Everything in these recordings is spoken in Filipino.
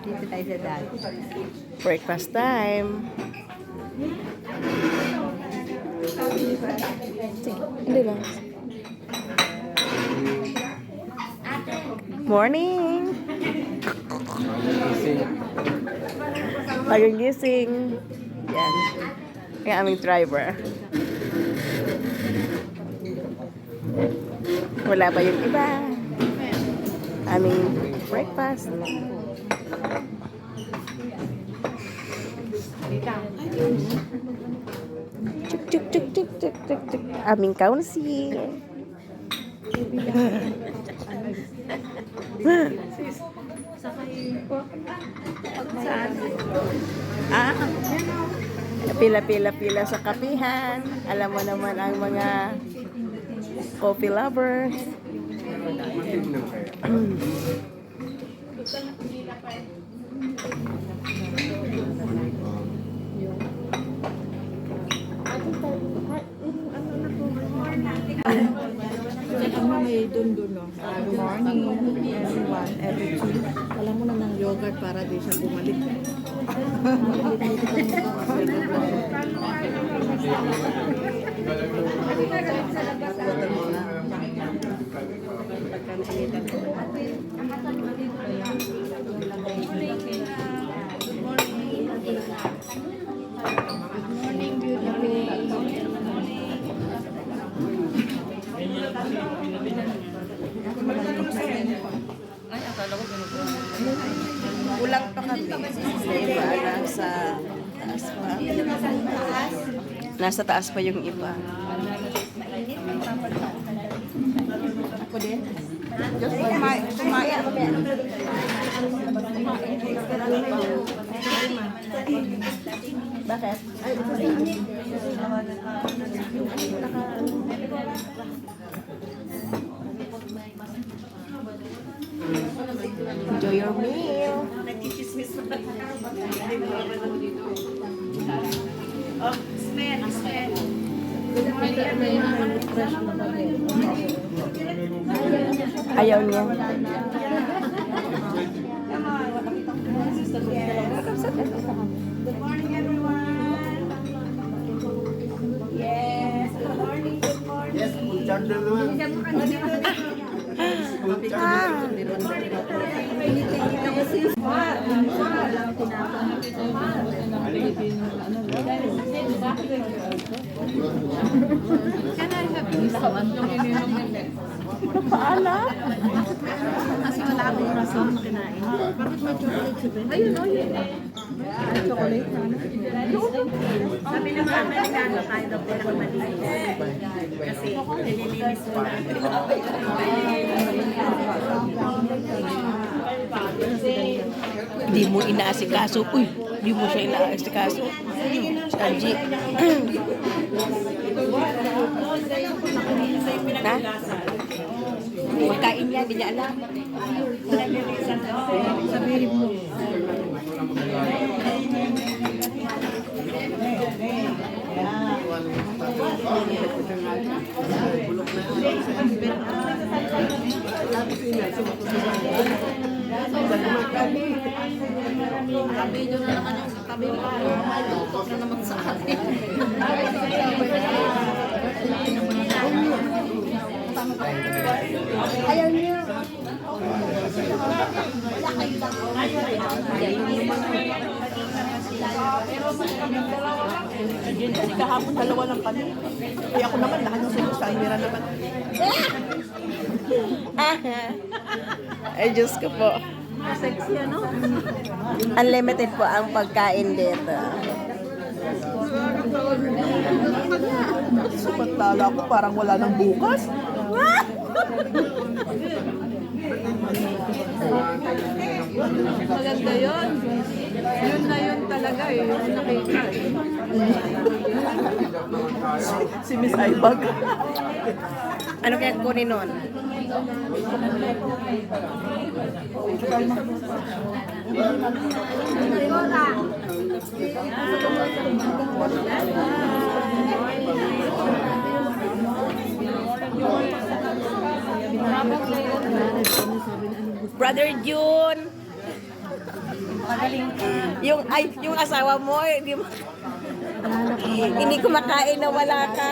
Dito tayo sa dagat. Breakfast time. Sige, hindi lang. Morning! Bagong gising. Yan. Ang aming driver. Wala pa yung iba. Aming breakfast. Chuk chuk chuk chuk chuk chuk chuk. Aming kaunsi. Pila-pila-pila sa kapihan. Alam mo naman ang mga coffee lovers. May dun, no? Good morning, everyone, every two. Alam mo na ng yogurt para di siya bumalik. Kulang pa kami. Iba, nasa taas pa. Nasa taas pa yung iba. Ako din. Just kumain. Bakit? Enjoy your meal. Ayaw niya. Good morning, everyone. Yes, good morning, good morning. Yes, punchard na naman. Paala? Kasi wala akong rason na kinain. Bakit may chocolate siya? Ayun, o, yun. May chocolate na. Sabi ng mga Amerikano, tayo daw pero malinis. Kasi nililinis mo na. Di mo inaasikaso. Uy, di mo siya inaasikaso. Sanji. Na? Pagkain niya, di niya alam. Sabihin mo. Sabi nyo na naman yung sabi mo, malutok na naman sa atin. Ayaw niya. Kasi kahapon dalawa lang kami. Kaya ako naman, lahat ng sulit sa Almira naman. Ay, Diyos ko po. Sexy, ano? Unlimited po ang pagkain dito. Samantala ako parang wala nang bukas. Maganda yun. Yun na yun talaga eh. Yung nakita eh. Si Miss Aibag. Ano kaya kunin nun? Brother June. Yung asawa mo, hindi mo hindi kumakain na wala ka.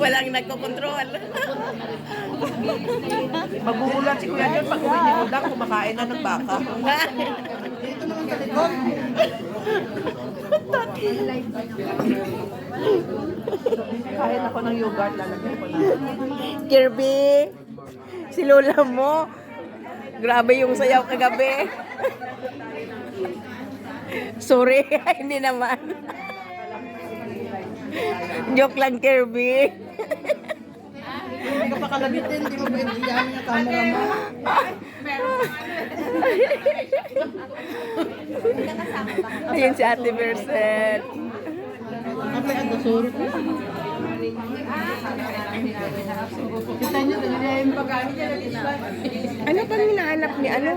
Walang nagkokontrol. Magugulat si Kuya John pag uwi niya udang, kumakain na ng baka. Kain ako ng yogurt, lalagyan ko na. Kirby, si Lola mo, grabe yung sayaw kagabi. Sorry, hindi naman. Joke lang, Kirby. Hindi ka pa kalabitin, hindi mo pwede yung camera mo. Ayun si Ate Berset. Kasi ang dasuro ko. Kita nyo, yung pagkain niya. Ano pang hinahanap ni ano?